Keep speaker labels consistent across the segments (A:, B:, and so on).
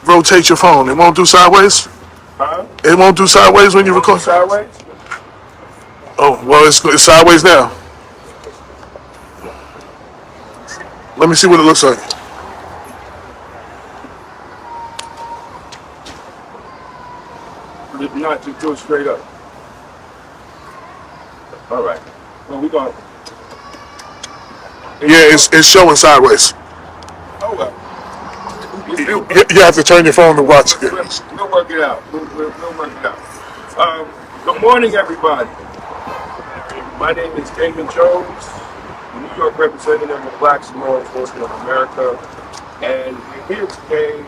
A: rotate your phone. It won't do sideways?
B: Huh?
A: It won't do sideways when you record?
B: Sideways?
A: Oh, well, it's sideways now. Let me see what it looks like.
B: Not just do it straight up. All right. Well, we're going to.
A: Yeah, it's showing sideways.
B: Oh, well.
A: You have to turn your phone to watch it.
B: We'll work it out. We'll work it out. Good morning, everybody. My name is Damon Jones, the New York representative of Blacks in Law Enforcement of America. And we're here today,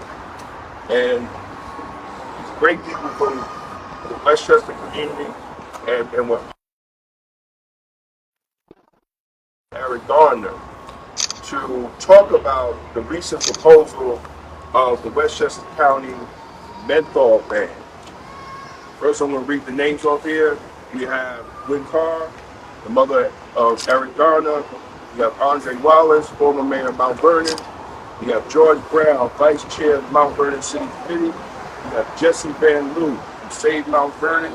B: and these great people from the Westchester community, and what Eric Garner, to talk about the recent proposal of the Westchester County Menthol Ban. First, I'm going to read the names off here. We have Lynn Carr, the mother of Eric Garner. We have Andre Wallace, former mayor of Mount Vernon. We have George Brown, vice chair of Mount Vernon City Committee. We have Jesse Van Loo, who saved Mount Vernon.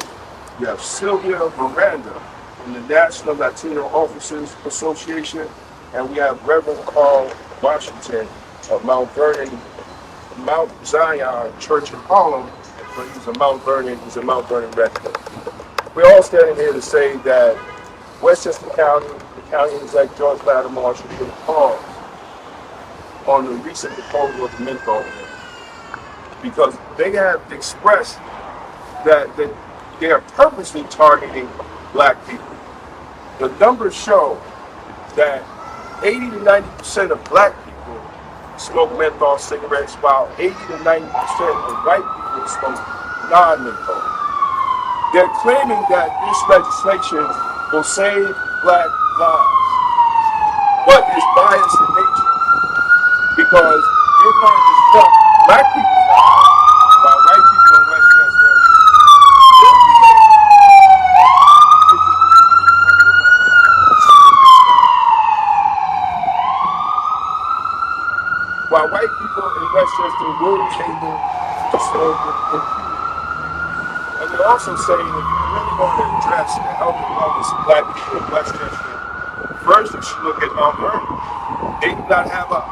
B: We have Sylvia Miranda from the National Latino Officers Association. And we have Reverend Carl Washington of Mount Vernon, Mount Zion Church in Harlem. But he's a Mount Vernon resident. We're all standing here to say that Westchester County, the county-elect George Lattimore, should put a pause on the recent proposal of the menthol ban, because they have expressed that they are purposely targeting black people. The numbers show that 80 to 90% of black people smoke menthol cigarettes, while 80 to 90% of white people smoke non-menthol. They're claiming that this legislation will save black lives, but it's biased in nature, because you're going to disrupt black people's lives while white people in Westchester will be able while white people in Westchester will be able to smoke with impunity. And they're also saying if you really want to address the health and wellness of black people in Westchester, first you should look at Mount Vernon. They do not have a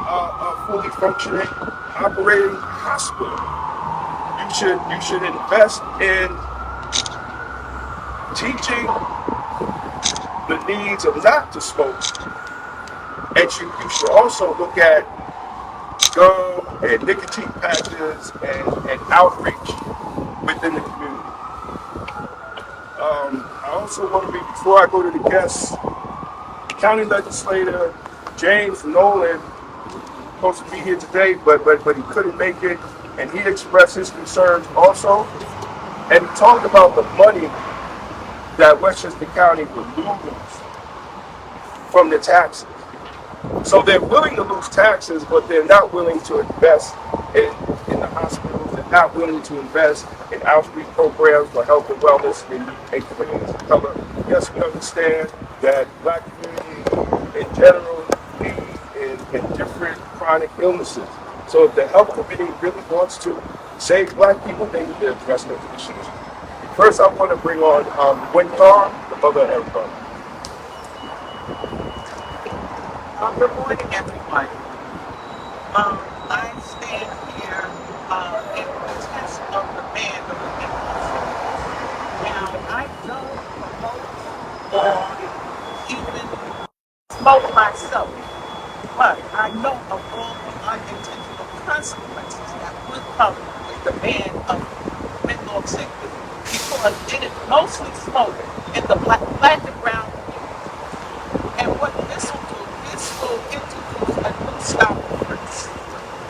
B: fully functioning, operating hospital. You should invest in teaching the needs of not to smoke. And you should also look at gum and nicotine patches and outreach within the community. I also want to before I go to the guests, County Legislator James Nolan was supposed to be here today, but he couldn't make it, and he expressed his concerns also, and he talked about the money that Westchester County would lose from the taxes. So they're willing to lose taxes, but they're not willing to invest in the hospitals. They're not willing to invest in outreach programs for health and wellness in communities of color. Yes, we understand that black community in general lead in different chronic illnesses. So if the health committee really wants to save black people, they need to address those issues. First, I want to bring on Gwen Carr, the mother of Eric Garner.
C: Good morning, everyone. I stand here in protest of the ban of the menthol. Now, I don't promote or even smoke myself, but I know of all the unintentional consequences that would come with the ban of menthol cigarettes, because it is mostly smoked in the black and brown community. And what this will do, this will introduce a new style of Frisk.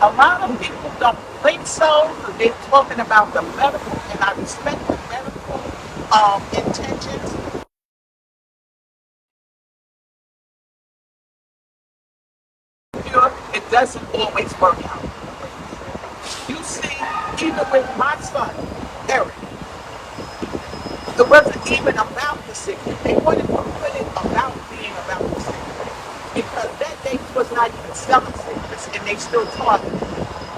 C: A lot of people don't think so. They're talking about the medical, and I respect the medical intentions. It doesn't always work out. You see, even with my son, Eric, it wasn't even about the cigarette. They wanted to put it about being about the cigarette, because that day was not even selling cigarettes, and they still target.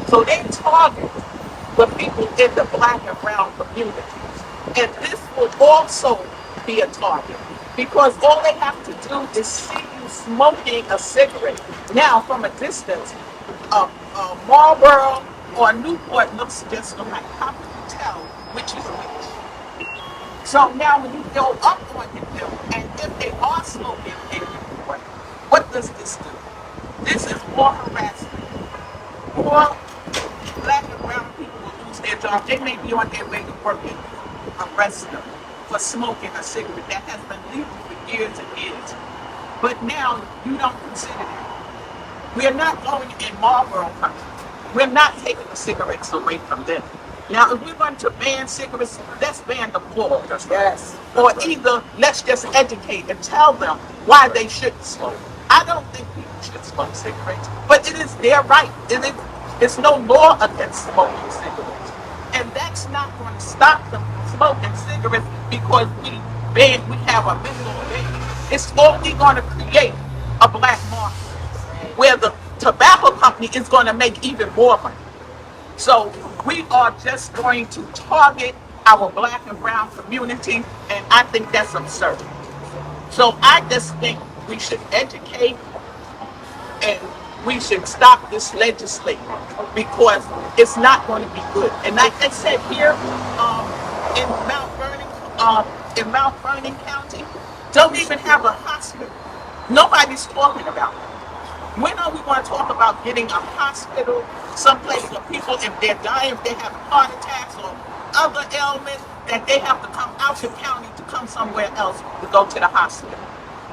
C: So they target for people in the black and brown communities. And this will also be a target because all they have to do is see you smoking a cigarette. Now, from a distance, Marlboro or Newport looks just alike. How can you tell which is which? So now when you go up on them, and if they are smoking in Newport, what does this do? This is more harassment. More black and brown people will lose their jobs. They may be on their way to work and arrest them for smoking a cigarette that has been legal for years and years. But now you don't consider that. We're not going in Marlboro country. We're not taking the cigarettes away from them. Now, if we're going to ban cigarettes, let's ban them all.
B: That's right.
C: Yes. Or either let's just educate and tell them why they shouldn't smoke. I don't think people should smoke cigarettes, but it is their right. It's no law against smoking cigarettes. And that's not going to stop them from smoking cigarettes because we have a menthol ban. It's only going to create a black market where the tobacco company is going to make even more money. So we are just going to target our black and brown community, and I think that's absurd. So I just think we should educate and we should stop this legislation because it's not going to be good. And like I said here in Mount Vernon County, don't even have a hospital. Nobody's talking about it. When are we going to talk about getting a hospital, someplace where people, if they're dying, if they have heart attacks or other ailments, that they have to come out the county to come somewhere else to go to the hospital?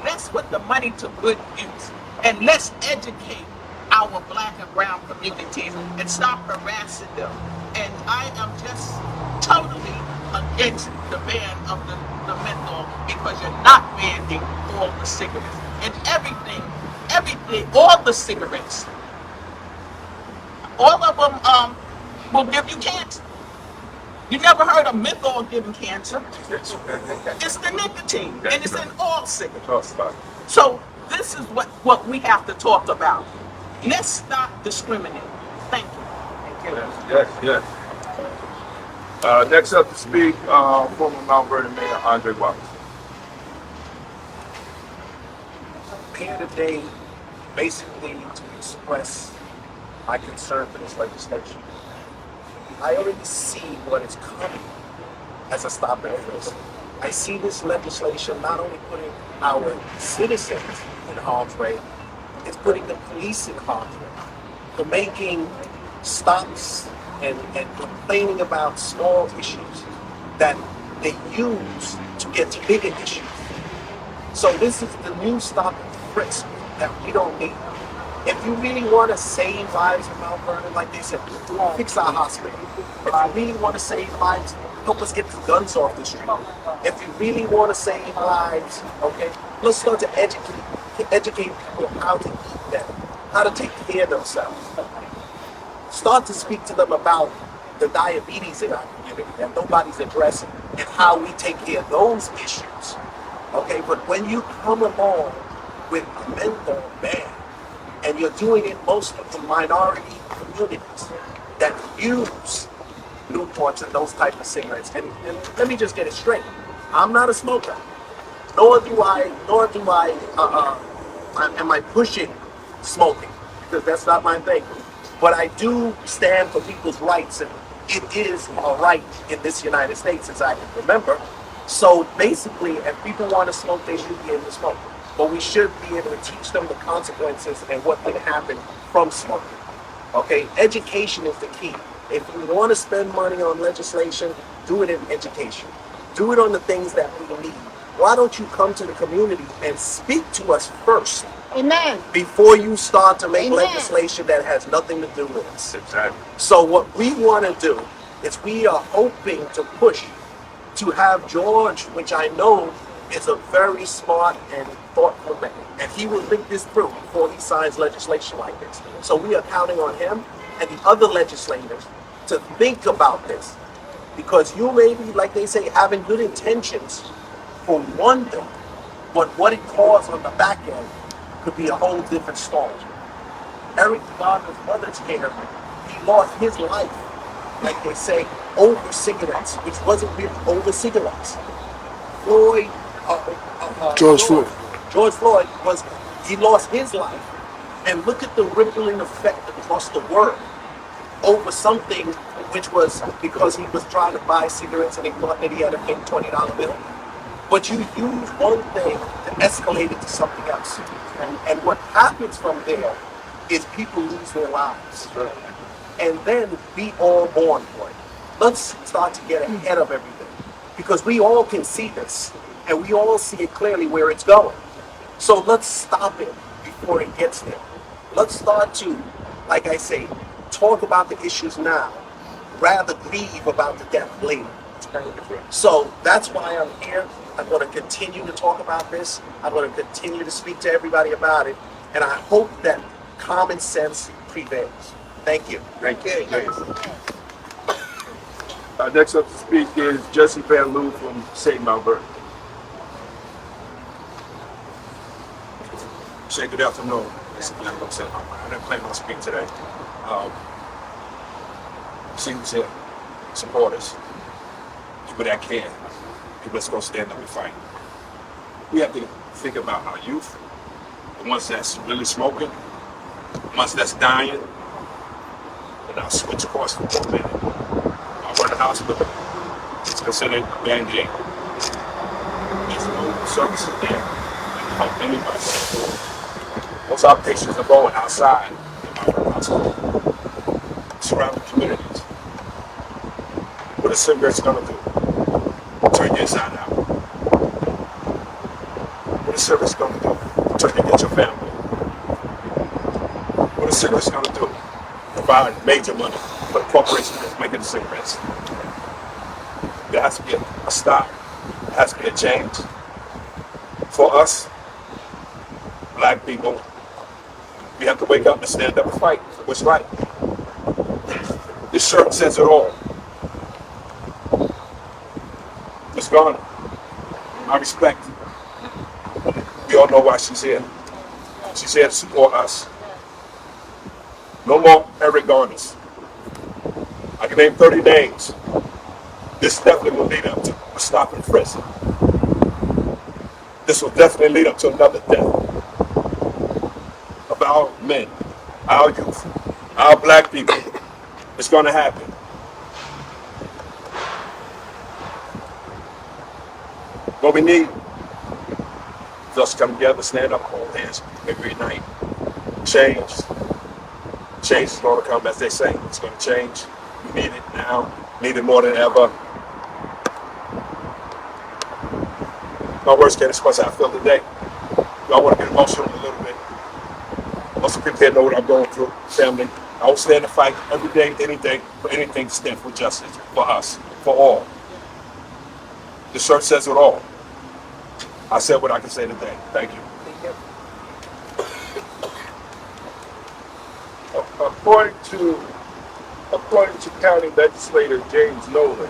C: Let's put the money to good use. And let's educate our black and brown communities and stop harassing them. And I am just totally against the ban of the menthol because you're not banning all the cigarettes and everything, all the cigarettes. All of them will give you cancer. You never heard of menthol giving cancer. It's the nicotine, and it's in all cigarettes. So this is what we have to talk about. Let's stop discriminating. Thank you.
B: Yes. Next up to speak, former Mount Vernon Mayor Andre Wallace.
D: I'm here today basically to express my concern for this legislation. I already see what is coming as a stop and frisk. I see this legislation not only putting our citizens in harm's way, it's putting the police in harm's way for making stops and complaining about small issues that they use to get to bigger issues. So this is the new stop and frisk that we don't need. If you really want to save lives in Mount Vernon, like they said, fix our hospital. If you really want to save lives, help us get the guns off the street. If you really want to save lives, okay, let's start to educate people how to eat better, how to take care of themselves. Start to speak to them about the diabetes in our community that nobody's addressing and how we take care of those issues. Okay, but when you come along with a menthol ban, and you're doing it mostly to minority communities that use Newports and those type of cigarettes. And let me just get it straight. I'm not a smoker. Nor am I pushing smoking, because that's not my thing. But I do stand for people's rights, and it is a right in this United States, as I can remember. So basically, if people want to smoke, they should be able to smoke. But we should be able to teach them the consequences and what can happen from smoking. Okay, education is the key. If you want to spend money on legislation, do it in education. Do it on the things that we need. Why don't you come to the community and speak to us first?
E: Amen.
D: Before you start to make legislation that has nothing to do with us.
B: Exactly.
D: So what we want to do is we are hoping to push to have George, which I know is a very smart and thoughtful man, and he will think this through before he signs legislation like this. So we are counting on him and the other legislators to think about this, because you may be, like they say, having good intentions for one thing, but what it caused on the back end could be a whole different story. Eric Gardner's mother's care, he lost his life like they say, over cigarettes, which wasn't really over cigarettes. Floyd,
A: George Floyd.
D: George Floyd he lost his life. And look at the rippling effect across the world over something which was because he was trying to buy cigarettes and he thought that he had to pay $20 bill. But you use one thing to escalate it to something else. And what happens from there is people lose their lives. And then we all mourn for it. Let's start to get ahead of everything. Because we all can see this. And we all see it clearly where it's going. So let's stop it before it gets there. Let's start to, like I say, talk about the issues now, rather grieve about the death later. So that's why I'm here. I'm going to continue to talk about this. I'm going to continue to speak to everybody about it. And I hope that common sense prevails. Thank you.
B: Thank you. Next up to speak is Jesse Van Loo from St. Malvern.
E: Say good afternoon. I didn't plan on speaking today. Seniors here, supporters, people that care, people that's going to stand up and fight. We have to think about our youth, the ones that's really smoking, the ones that's dying, and I'll switch course for 1 minute. I run a hospital. It's considered a Band-Aid. There's no services there that can help anybody. Most of our patients are going outside in our hospital, surrounding communities. What a cigarette's gonna do? Turn you inside out. What a cigarette's gonna do? Turn you against your family. What a cigarette's gonna do? Provide major money for the corporation that's making the cigarettes. There has to be a stop. There has to be a change. For us, black people, we have to wake up and stand up and fight for what's right. This shirt says it all. Miss Garner, I respect. We all know why she's here. She's here to support us. No more Eric Garners. I can name 30 names. This definitely will lead up to a stop and frisk. This will definitely lead up to another death of our men, our youth, our black people. It's going to happen. What we need is us to come together, stand up, hold hands every night. Change. Change is going to come, as they say. It's going to change. We need it now. Need it more than ever. My words can't express how I feel today. I want to get emotional a little bit. Most of the people here know what I'm going through. Family. I will stand and fight every day, anything, for anything to stand for justice, for us, for all. The shirt says it all. I said what I can say today. Thank you.
B: According to County Legislator James Nolan,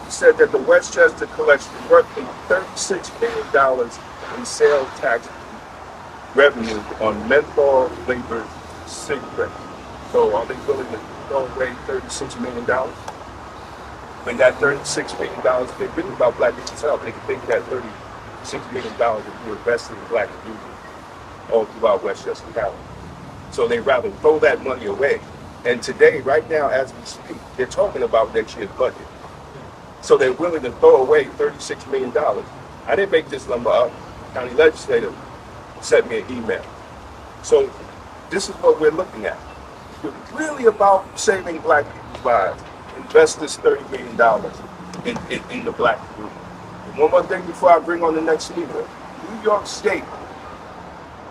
B: he said that the Westchester collects roughly $36 million in sales tax revenue on menthol flavored cigarettes. So are they willing to throw away $36 million? When that $36 million, they're really about black people's health. They can think that $36 million if you invested in black communities all throughout Westchester County. So they rather throw that money away. And today, right now, as we speak, they're talking about next year's budget. So they're willing to throw away $36 million. I didn't make this number up. County legislator sent me an email. So this is what we're looking at. It's really about saving black people's lives. Invest this $30 million in the black community. And one more thing before I bring on the next speaker. New York State,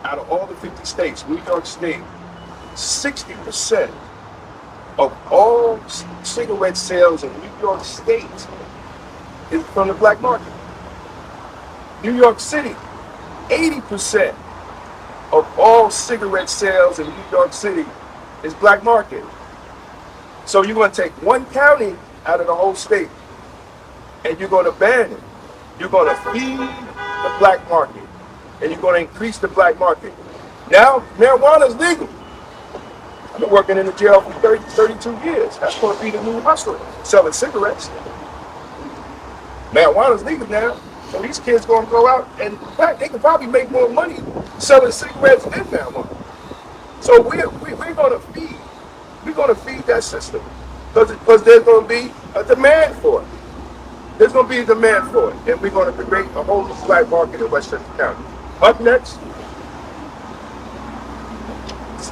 B: out of all the 50 states, New York State, 60% of all cigarette sales in New York State is from the black market. New York City, 80% of all cigarette sales in New York City is black market. So you're going to take one county out of the whole state and you're going to ban it. You're going to feed the black market and you're going to increase the black market. Now, marijuana is legal. I've been working in the jail for 32 years. That's going to be the new hustler, selling cigarettes. Marijuana's legal now, so these kids going to go out, and in fact, they can probably make more money selling cigarettes than marijuana. So we're going to feed that system because there's going to be a demand for it. There's going to be a demand for it, and we're going to create a whole new black market in Westchester County. Up next,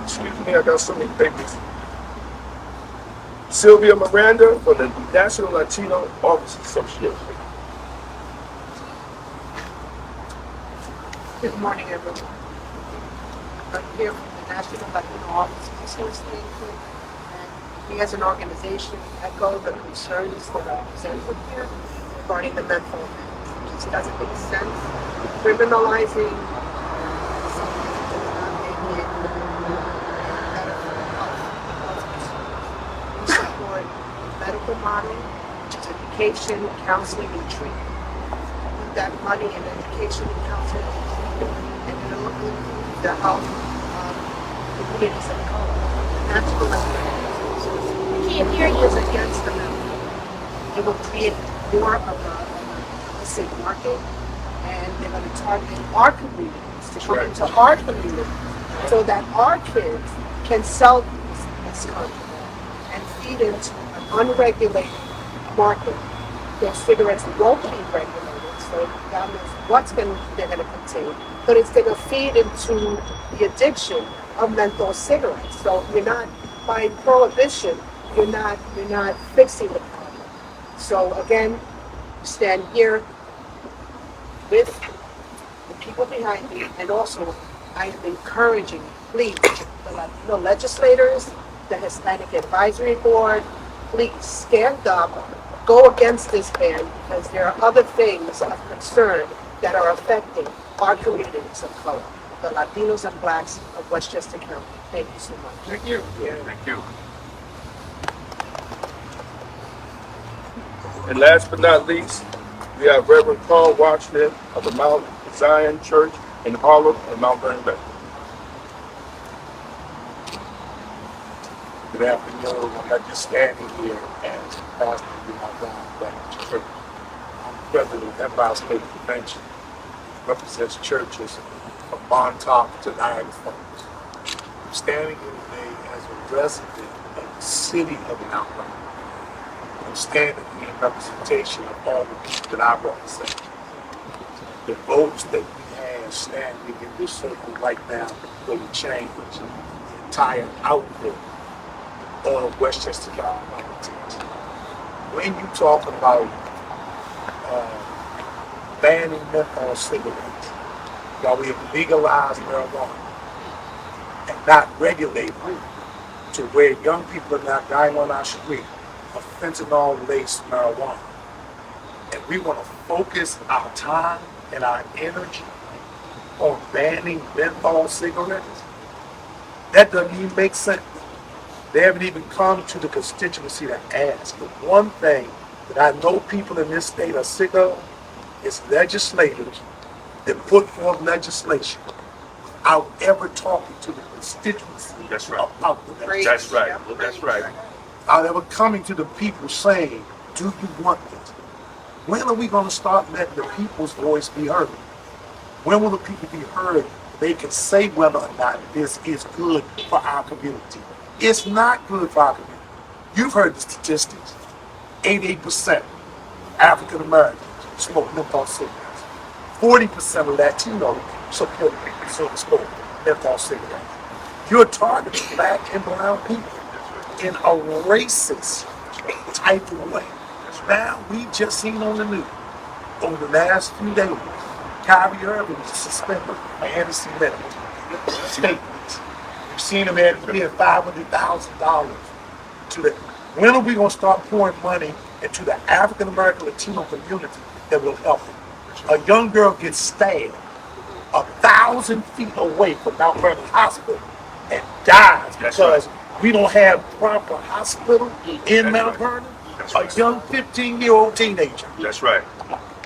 B: excuse me, I got so many papers. Sylvia Miranda from the National Latino Office Association.
F: Good morning, everyone. I'm here from the National Latino Officers Association, and we as an organization echo the concerns that are presented here regarding the menthol ban. It just doesn't make sense. Criminalizing something that does not make it better for health. We support a medical model, which is education, counseling, and treatment. With that money and education and counseling, and it will improve the health of communities of color. National we can't hear you against the menthol. It will create more of a illicit market, and they're going to target our communities to come into our communities so that our kids can sell this country and feed into an unregulated market. Their cigarettes won't be regulated, so God knows they're going to contain, but it's going to feed into the addiction of menthol cigarettes. So you're not, by prohibition, you're not fixing the problem. So again, stand here with the people behind me, and also I am encouraging, please, the Latino legislators, the Hispanic Advisory Board, please stand up, go against this ban, because there are other things of concern that are affecting our communities of color, the Latinos and Blacks of Westchester County. Thank you so much.
B: Thank you. Thank you. And last but not least, we have Reverend Paul Watchman of the Mount Zion Church in Harlem and Mount Vernon Bay.
E: Good afternoon. I'm not just standing here as pastor of the Mount Zion Baptist Church. I'm president of Empire State Convention, represents churches from Montauk to Niagara Falls. I'm standing here today as a resident of the city of Mount Vernon. I'm standing here in representation of all the people that I represent. The votes that we have standing in this circle right now will change the entire outlook of Westchester County politics. When you talk about banning menthol cigarettes, while we have legalized marijuana and not regulated it to where young people are not dying on our street of fentanyl-laced marijuana, and we want to focus our time and our energy on banning menthol cigarettes, that doesn't even make sense. They haven't even come to the constituency to ask. The one thing that I know people in this state are sick of is legislators that put forth legislation without ever talking to the constituency about the legislation.
B: That's right. That's right.
E: Without ever coming to the people saying, do you want this? When are we going to start letting the people's voice be heard? When will the people be heard? They can say whether or not this is good for our community. It's not good for our community. You've heard the statistics. 88% African Americans smoke menthol cigarettes. 40% of Latino smoke menthol cigarettes. You're targeting black and brown people in a racist type of way. Now, we just seen on the news over the last few days, Kyrie Irving was suspended for anti-Semitic statements. We've seen him at $500,000 to the. When are we going to start pouring money into the African American Latino community that will help them? A young girl gets stabbed 1,000 feet away from Mount Vernon Hospital and dies because we don't have proper hospital in Mount Vernon. A young 15-year-old teenager.
B: That's right.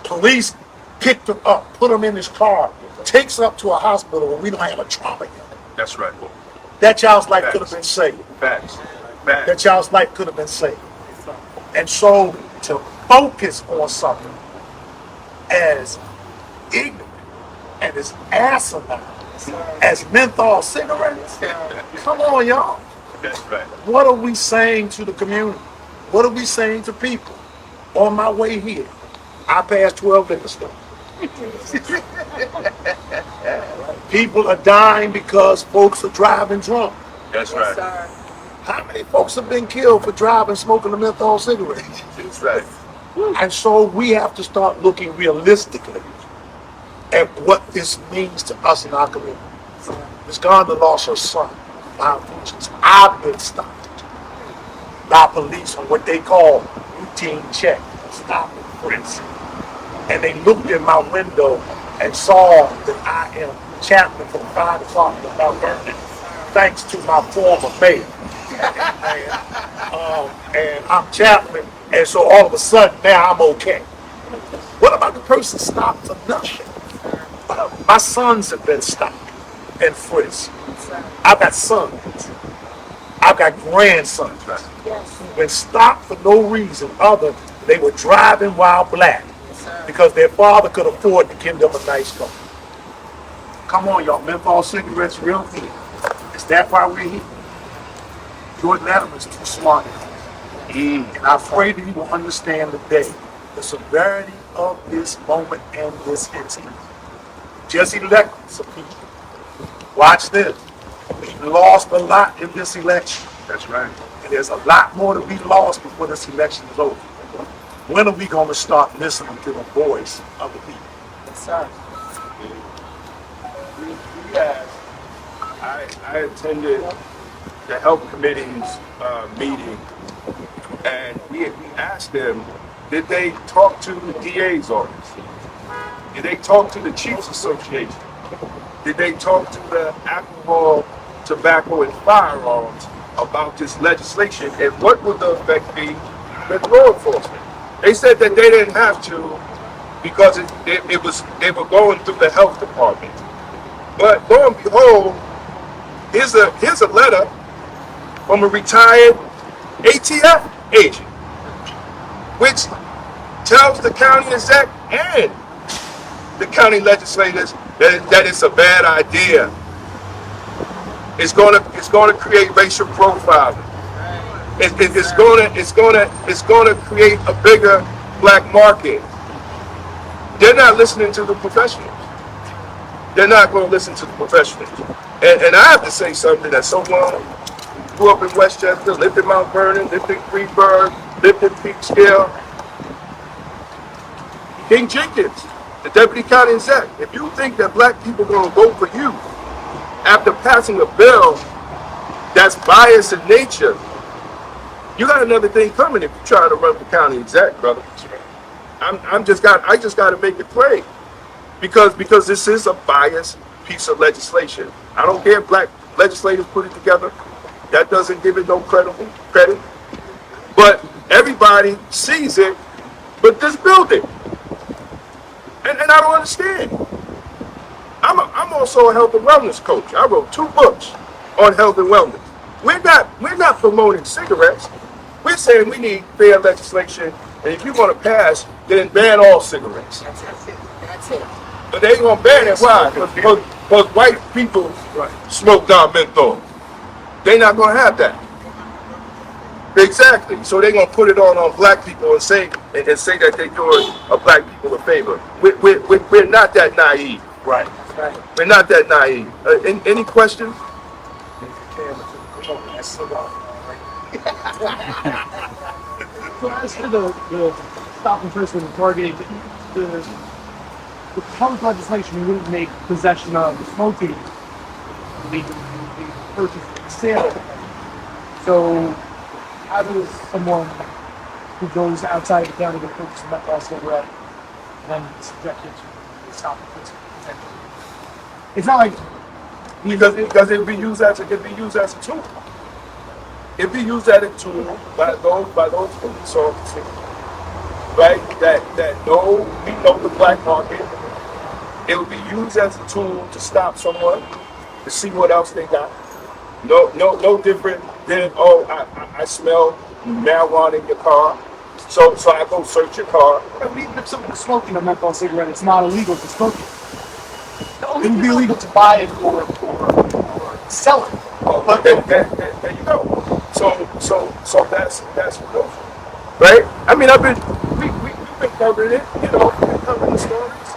E: Police picked her up, put him in his car, takes her up to a hospital where we don't have a trauma unit.
B: That's right.
G: that child's life could have been saved.
B: Facts.
G: That
B: Facts.
G: child's life could have been saved. And so to focus on something as ignorant and as asinine as menthol cigarettes, come on, y'all.
B: That's right.
G: What are we saying to the community? What are we saying to people? On my way here, I passed 12 liquor stores. People are dying because folks are driving drunk.
B: That's right.
G: How many folks have been killed for driving smoking a menthol cigarette?
B: That's right.
G: And so we have to start looking realistically at what this means to us in our community. Ms. Gardner lost her son by unfortunately. I've been stopped by police on what they call routine check, stop and frisk. And they looked in my window and saw that I am chaplain for the fire department of Mount Vernon, thanks to my former mayor. And I'm chaplain, and so all of a sudden now I'm okay. What about the person stopped for nothing? My sons have been stopped and frisked. I've got sons. I've got grandsons who've been stopped for no reason other than they were driving while black because their father could afford to give them a nice car. Come on, y'all. Menthol cigarettes real good. Is that why we're here? Jordan Adams is too smart. And I pray that he will understand today the severity of this moment and this incident. Just elected some people. Watch this. We lost a lot in this election.
B: That's right.
G: And there's a lot more to be lost before this election is over. When are we going to start listening to the voice of the people?
F: Yes, sir.
B: We had, I attended the health committee's meeting, and we asked them, did they talk to the DA's office? Did they talk to the Chiefs Association? Did they talk to the alcohol, tobacco, and firearms about this legislation, and what would the effect be with law enforcement? They said that they didn't have to because they were going through the health department. But lo and behold, here's a letter from a retired ATF agent, which tells the county exec and the county legislators that it's a bad idea. It's going to create racial profiling. It's going to create a bigger black market. They're not listening to the professionals. They're not going to listen to the professionals. And I have to say something that someone who grew up in Westchester, lived in Mount Vernon, lived in Freeburg, lived in Peekskill. King Jenkins, the deputy county exec, if you think that black people are going to vote for you after passing a bill that's biased in nature, you got another thing coming if you try to run for county exec, brother. I just got to make it plain. Because this is a biased piece of legislation. I don't care if black legislators put it together. That doesn't give it no credit. But everybody sees it, but this building. And I don't understand. I'm also a health and wellness coach. I wrote 2 books on health and wellness. We're not promoting cigarettes. We're saying we need fair legislation, and if you want to pass, then ban all cigarettes.
F: That's it.
B: But they ain't gonna ban it. Why? Because white people smoke non-menthol. They're not gonna have that. Exactly. So they're gonna put it on black people and say that they're doing a black people a favor. We're not that naive.
G: Right.
B: We're not that naive. Any questions?
H: So as to the stop and frisk and targeting, the public legislation wouldn't make possession of smoking legal, purchase and sale. So how does someone who goes outside the county to purchase a menthol cigarette and then subjected to stop and frisk? It's not like
B: Because it'd be used as a tool. It'd be used as a tool by those police officers, right? That know we know the black market. It would be used as a tool to stop someone, to see what else they got. No different than, oh, I smell marijuana in your car, so I go search your car.
H: But even if someone's smoking a menthol cigarette, it's not illegal to smoke it.
C: The
H: It
C: only
H: would be
C: people,
H: illegal to buy it or sell it.
B: Oh, but there you go. So that's what goes on, right? I mean, we've been covering it, we've been covering the stories.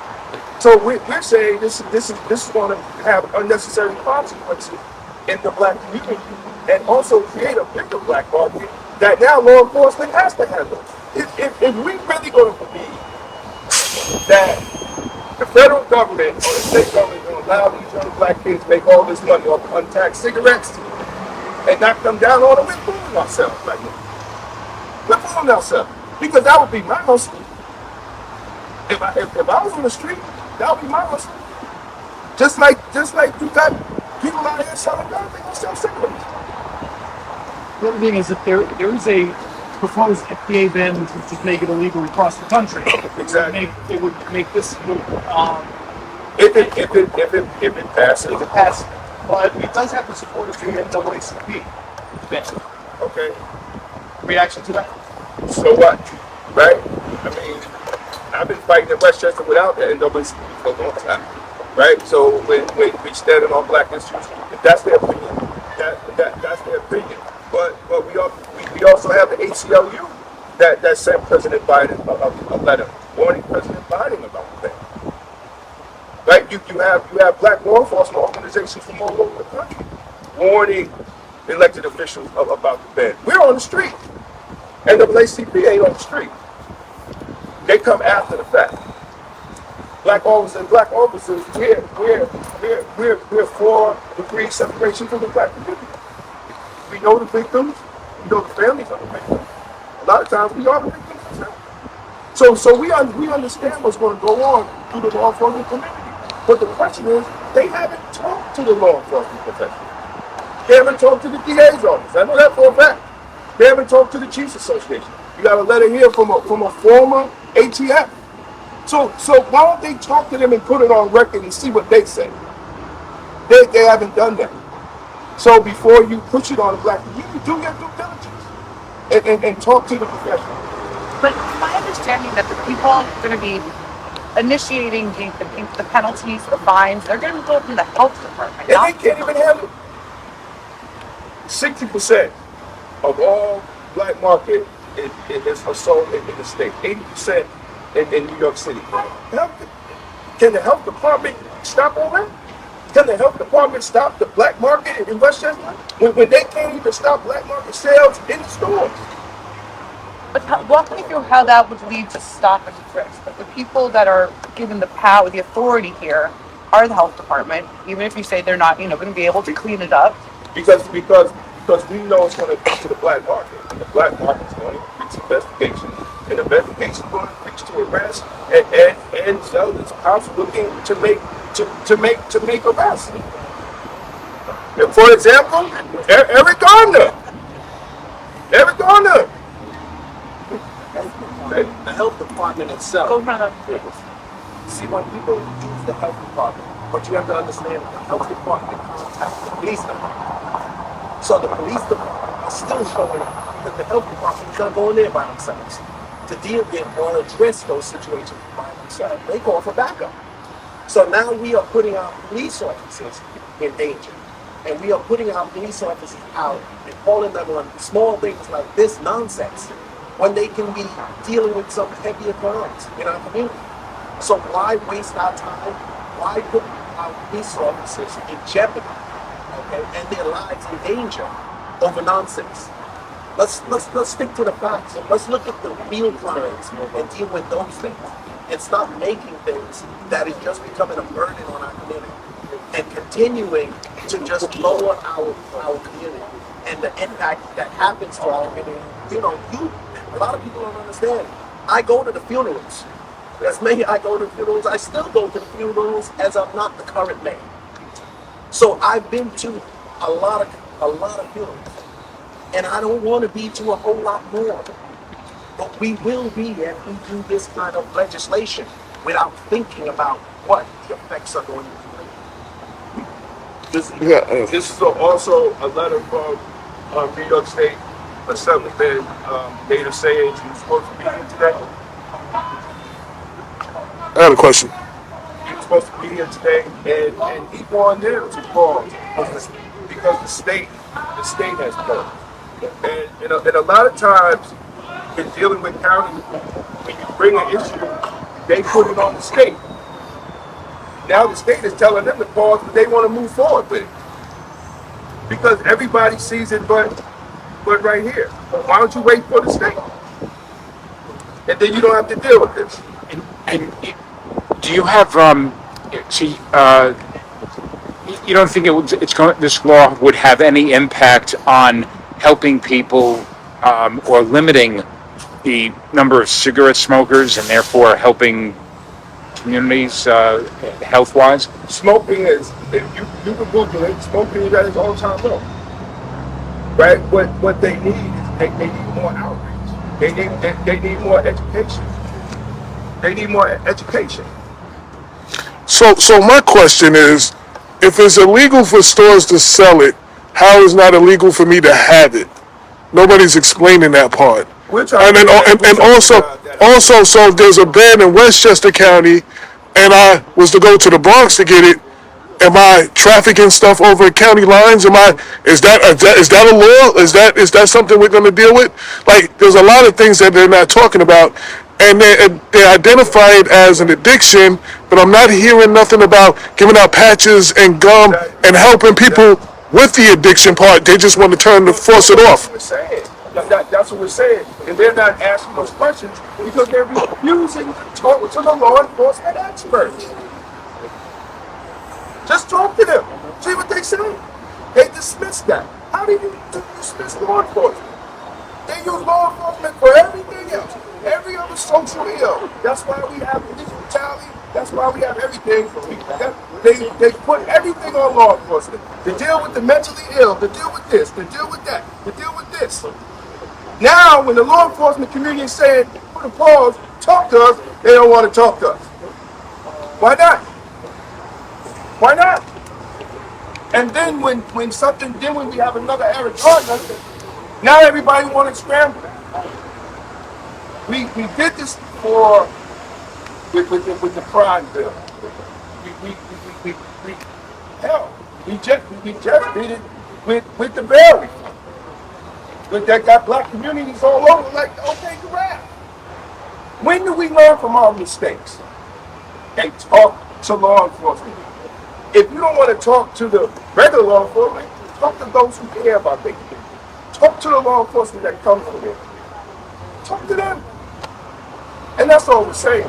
B: So we're saying this is going to have unnecessary consequences in the black community, and also create a bigger black market that now law enforcement has to handle. If we really going to believe that the federal government or the state government will allow these young black kids to make all this money off of untaxed cigarettes and not come down on it, we're fooling ourselves right now. We're fooling ourselves. Because that would be my hustle. If I was on the street, that would be my hustle. Just like you got people out here selling guns, they gonna sell cigarettes.
H: The other thing is that there is a proposed FDA ban which would just make it illegal across the country.
B: Exactly.
H: It would make this
B: If it passes.
H: to pass. But it does have the support of the NAACP.
B: Okay.
H: Reaction to that?
B: So what? Right? I mean, I've been fighting in Westchester without the NAACP for a long time. Right? So when we standing on black issues, if that's their opinion, that's their opinion. But we also have the ACLU that sent President Biden a letter warning President Biden about that. Right? You have black law enforcement organizations from all over the country warning elected officials about the ban. We're on the street. NAACP ain't on the street. They come after the fact. Black officers, we're 4 degrees separation from the black community. We know the victims, we know the families of the victims. A lot of times we are the victims ourselves. So we understand what's going to go on through the law enforcement community. But the question is, they haven't talked to the law enforcement professionals. They haven't talked to the DA's office. I know that for a fact. They haven't talked to the Chiefs Association. You got a letter here from a former ATF. So why don't they talk to them and put it on record and see what they say? They haven't done that. So before you push it on the black community, do your due diligence and talk to the professionals.
C: but my understanding that the people going to be initiating the penalties, the fines, they're going to go from the health department.
B: And they can't even handle it. 60% of all black market is sold in the state. 80% in New York City. Can the health department stop all that? Can the health department stop the black market in Westchester when they can't even stop black market sales in the stores?
C: But walk me through how that would lead to stop and frisk. But the people that are given the power, the authority here, are the health department. Even if you say they're not, going to be able to clean it up.
B: Because we know it's going to go to the black market. And the black market is going to increase investigation. And the investigation is going to increase to arrest and so it's cops looking to make arrests. And for example, Eric Garner.
D: The health department itself.
C: Go from the
D: See, when people use the health department, what you have to understand, the health department contacts the police department. So the police department are still showing up because the health department is not going there by themselves to deal with or address those situations by themselves. They call for backup. So now we are putting our police officers in danger. And we are putting our police officers out and calling them on small things like this nonsense when they can be dealing with some heavier crimes in our community. So why waste our time? Why put our police officers in jeopardy, okay, and their lives in danger over nonsense? Let's stick to the facts. Let's look at the real crimes and deal with those things, and stop making things that is just becoming a burden on our community and continuing to just lower our community and the impact that happens to our community. A lot of people don't understand. I go to the funerals. As many I go to the funerals, I still go to the funerals as I'm not the current mayor. So I've been to a lot of funerals. And I don't want to be to a whole lot more. But we will be if we do this kind of legislation without thinking about what the effects are going to be.
B: This is also a letter from New York State Assemblyman Native Sage, who's supposed to be here today.
A: I had a question.
B: He was supposed to be here today, and he wanted them to pause because the state has paused. And a lot of times, in dealing with county, when you bring an issue, they put it on the state. Now the state is telling them to pause, but they want to move forward with it. Because everybody sees it but right here. Why don't you wait for the state? And then you don't have to deal with this.
E: And do you have you don't think this law would have any impact on helping people or limiting the number of cigarette smokers and therefore helping communities health-wise?
B: Smoking is, if you can Google it, smoking is at its all-time low. Right? What they need is they need more outreach. They need more education. They need more education.
A: So my question is, if it's illegal for stores to sell it, how is it not illegal for me to have it? Nobody's explaining that part. And also, so if there's a ban in Westchester County, and I was to go to the Bronx to get it, am I trafficking stuff over county lines? Is that a law? Is that something we're going to deal with? Like, there's a lot of things that they're not talking about, and they identify it as an addiction, but I'm not hearing nothing about giving out patches and gum and helping people with the addiction part. They just want to force it off.
B: That's what we're saying. And they're not asking those questions because they're refusing to talk to the law enforcement experts. Just talk to them. See what they say. They dismiss that. How do you dismiss law enforcement? They use law enforcement for everything else. Every other social ill. That's why we have police brutality. That's why we have everything. They put everything on law enforcement. To deal with the mentally ill, to deal with this, to deal with that, to deal with this. Now, when the law enforcement community is saying, put a pause, talk to us, they don't want to talk to us. Why not? Why not? And then when we have another Eric Gardner, now everybody wants to scramble. We did this before with the crime bill. We just did it with the bail reform. But that got black communities all over like, okay, grab. When do we learn from our mistakes and talk to law enforcement? If you don't want to talk to the regular law enforcement, talk to those who care about things. Talk to the law enforcement that comes from there. Talk to them. And that's all we're saying.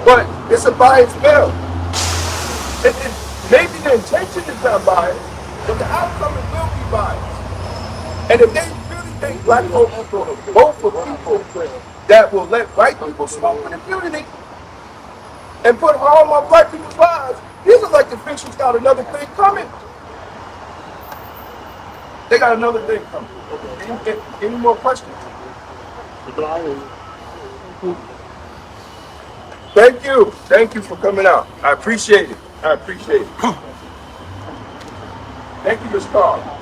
B: But it's a biased bill. Maybe the intention is not biased, but the outcome will be biased. And if they really think black folks are going to vote for people that will let white people smoke with impunity and put harm on black people's lives, these elected officials got another thing coming. They got another thing coming. Any more questions? Thank you. Thank you for coming out. I appreciate it. Thank you, Ms. Carr.